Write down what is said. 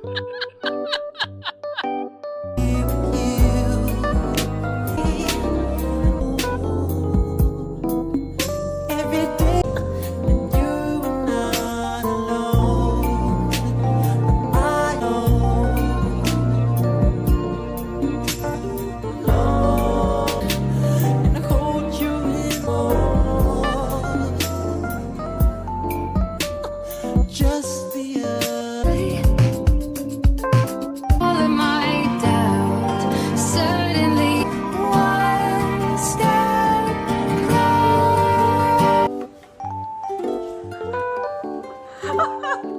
Just the other All of my doubt suddenly one step closer.